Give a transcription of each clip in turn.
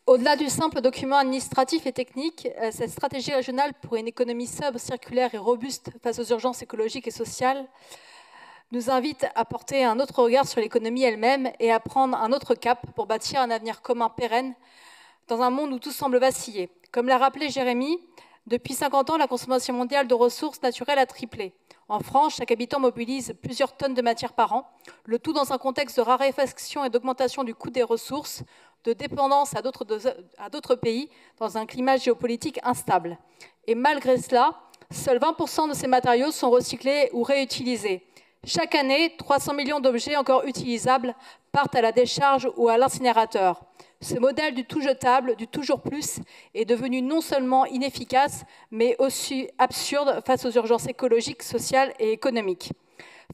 Au-delà du simple document administratif et technique, cette stratégie régionale pour une économie sobre, circulaire et robuste face aux urgences écologiques et sociales nous invite à porter un autre regard sur l'économie elle-même et à prendre un autre cap pour bâtir un avenir commun pérenne dans un monde où tout semble vaciller. Comme l'a rappelé Jérémy, depuis 50 ans, la consommation mondiale de ressources naturelles a triplé. En France, chaque habitant mobilise plusieurs tonnes de matières par an, le tout dans un contexte de raréfaction et d'augmentation du coût des ressources, de dépendance à d'autres pays, dans un climat géopolitique instable. Et malgré cela, seuls 20% de ces matériaux sont recyclés ou réutilisés. Chaque année, 300 millions d'objets encore utilisables partent à la décharge ou à l'incinérateur. Ce modèle du tout jetable, du toujours plus, est devenu non seulement inefficace, mais aussi absurde face aux urgences écologiques, sociales et économiques.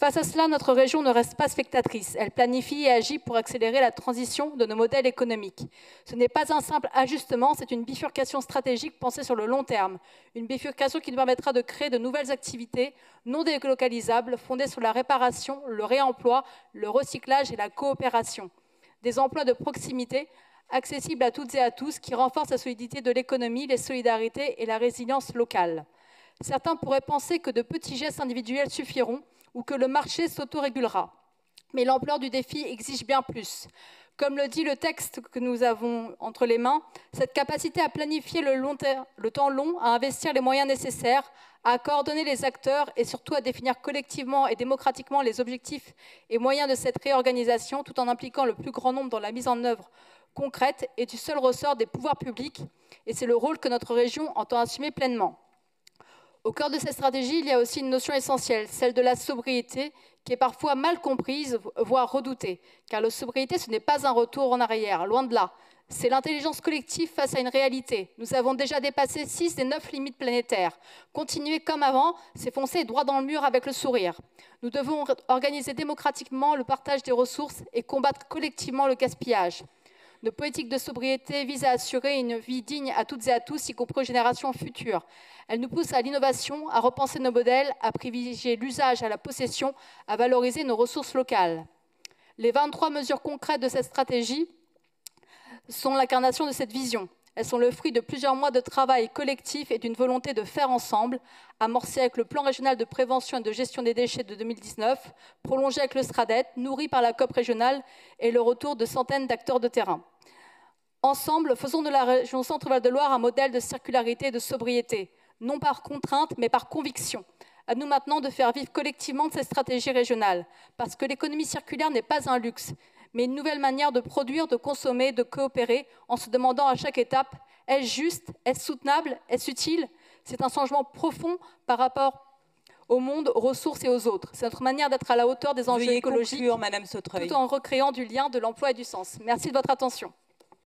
Face à cela, notre région ne reste pas spectatrice. Elle planifie et agit pour accélérer la transition de nos modèles économiques. Ce n'est pas un simple ajustement, c'est une bifurcation stratégique pensée sur le long terme. Une bifurcation qui nous permettra de créer de nouvelles activités non délocalisables, fondées sur la réparation, le réemploi, le recyclage et la coopération. Des emplois de proximité accessibles à toutes et à tous qui renforcent la solidité de l'économie, les solidarités et la résilience locale. Certains pourraient penser que de petits gestes individuels suffiront ou que le marché s'autorégulera. Mais l'ampleur du défi exige bien plus. Comme le dit le texte que nous avons entre les mains, cette capacité à planifier le temps long, à investir les moyens nécessaires, à coordonner les acteurs et surtout à définir collectivement et démocratiquement les objectifs et moyens de cette réorganisation, tout en impliquant le plus grand nombre dans la mise en œuvre concrète est du seul ressort des pouvoirs publics, et c'est le rôle que notre région entend assumer pleinement. Au cœur de cette stratégie, il y a aussi une notion essentielle, celle de la sobriété, qui est parfois mal comprise, voire redoutée. Car la sobriété, ce n'est pas un retour en arrière, loin de là. C'est l'intelligence collective face à une réalité. Nous avons déjà dépassé 6 des 9 limites planétaires. Continuer comme avant, c'est foncer droit dans le mur avec le sourire. Nous devons organiser démocratiquement le partage des ressources et combattre collectivement le gaspillage. Nos politiques de sobriété visent à assurer une vie digne à toutes et à tous, y compris aux générations futures. Elles nous poussent à l'innovation, à repenser nos modèles, à privilégier l'usage à la possession, à valoriser nos ressources locales. Les 23 mesures concrètes de cette stratégie sont l'incarnation de cette vision. Elles sont le fruit de plusieurs mois de travail collectif et d'une volonté de faire ensemble, amorcée avec le plan régional de prévention et de gestion des déchets de 2019, prolongé avec le SRADET, nourri par la COP régionale et le retour de centaines d'acteurs de terrain. Ensemble, faisons de la région Centre-Val de Loire un modèle de circularité et de sobriété, non par contrainte, mais par conviction. À nous maintenant de faire vivre collectivement cette stratégie régionale, parce que l'économie circulaire n'est pas un luxe, mais une nouvelle manière de produire, de consommer, de coopérer, en se demandant à chaque étape, est-ce juste, est-ce soutenable, est-ce utile? C'est un changement profond par rapport au monde, aux ressources et aux autres. C'est notre manière d'être à la hauteur des enjeux écologiques, conclure, Madame Sautreuil, tout en recréant du lien, de l'emploi et du sens. Merci de votre attention.